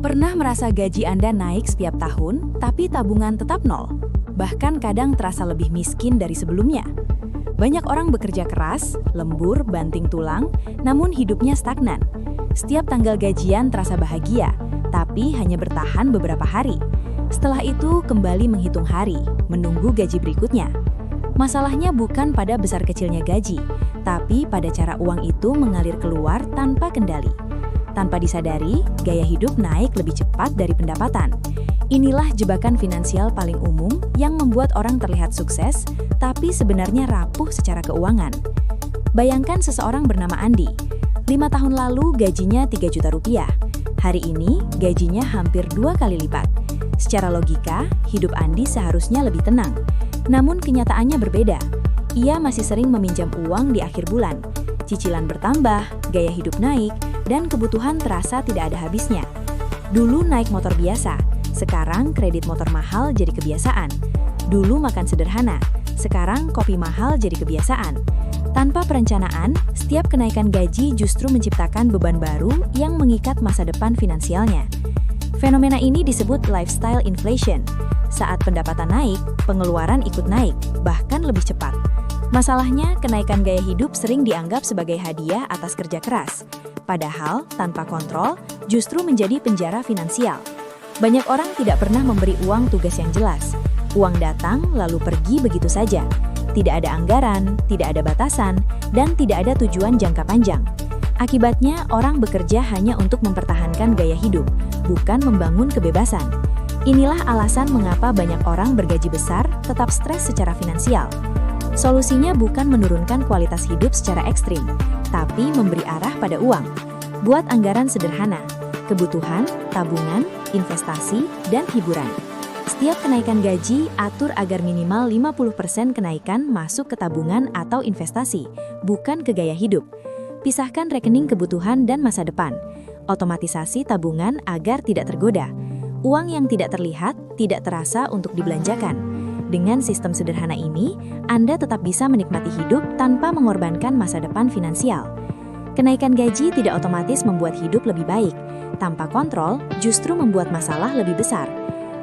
Pernah merasa gaji Anda naik setiap tahun, tapi tabungan tetap nol? Bahkan kadang terasa lebih miskin dari sebelumnya. Banyak orang bekerja keras, lembur, banting tulang, namun hidupnya stagnan. Setiap tanggal gajian terasa bahagia, tapi hanya bertahan beberapa hari. Setelah itu kembali menghitung hari, menunggu gaji berikutnya. Masalahnya bukan pada besar kecilnya gaji, tapi pada cara uang itu mengalir keluar tanpa kendali. Tanpa disadari, gaya hidup naik lebih cepat dari pendapatan. Inilah jebakan finansial paling umum yang membuat orang terlihat sukses, tapi sebenarnya rapuh secara keuangan. Bayangkan seseorang bernama Andi. 5 tahun lalu gajinya 3 juta rupiah. Hari ini gajinya hampir 2 kali lipat. Secara logika, hidup Andi seharusnya lebih tenang. Namun kenyataannya berbeda. Ia masih sering meminjam uang di akhir bulan. Cicilan bertambah, gaya hidup naik, dan kebutuhan terasa tidak ada habisnya. Dulu naik motor biasa, sekarang kredit motor mahal jadi kebiasaan. Dulu makan sederhana, sekarang kopi mahal jadi kebiasaan. Tanpa perencanaan, setiap kenaikan gaji justru menciptakan beban baru yang mengikat masa depan finansialnya. Fenomena ini disebut lifestyle inflation. Saat pendapatan naik, pengeluaran ikut naik, bahkan lebih cepat. Masalahnya, kenaikan gaya hidup sering dianggap sebagai hadiah atas kerja keras. Padahal, tanpa kontrol, justru menjadi penjara finansial. Banyak orang tidak pernah memberi uang tugas yang jelas. Uang datang, lalu pergi begitu saja. Tidak ada anggaran, tidak ada batasan, dan tidak ada tujuan jangka panjang. Akibatnya, orang bekerja hanya untuk mempertahankan gaya hidup, bukan membangun kebebasan. Inilah alasan mengapa banyak orang bergaji besar tetap stres secara finansial. Solusinya bukan menurunkan kualitas hidup secara ekstrim, tapi memberi arah pada uang. Buat anggaran sederhana, kebutuhan, tabungan, investasi, dan hiburan. Setiap kenaikan gaji, atur agar minimal 50% kenaikan masuk ke tabungan atau investasi, bukan ke gaya hidup. Pisahkan rekening kebutuhan dan masa depan. Otomatisasi tabungan agar tidak tergoda. Uang yang tidak terlihat, tidak terasa untuk dibelanjakan. Dengan sistem sederhana ini, Anda tetap bisa menikmati hidup tanpa mengorbankan masa depan finansial. Kenaikan gaji tidak otomatis membuat hidup lebih baik. Tanpa kontrol, justru membuat masalah lebih besar.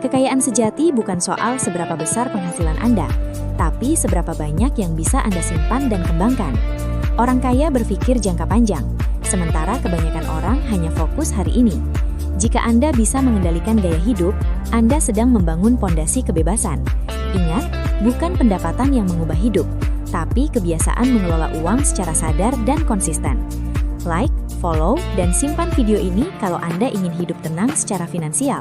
Kekayaan sejati bukan soal seberapa besar penghasilan Anda, tapi seberapa banyak yang bisa Anda simpan dan kembangkan. Orang kaya berpikir jangka panjang, sementara kebanyakan orang hanya fokus hari ini. Jika Anda bisa mengendalikan gaya hidup, Anda sedang membangun pondasi kebebasan. Ingat, bukan pendapatan yang mengubah hidup, tapi kebiasaan mengelola uang secara sadar dan konsisten. Like, follow, dan simpan video ini kalau Anda ingin hidup tenang secara finansial.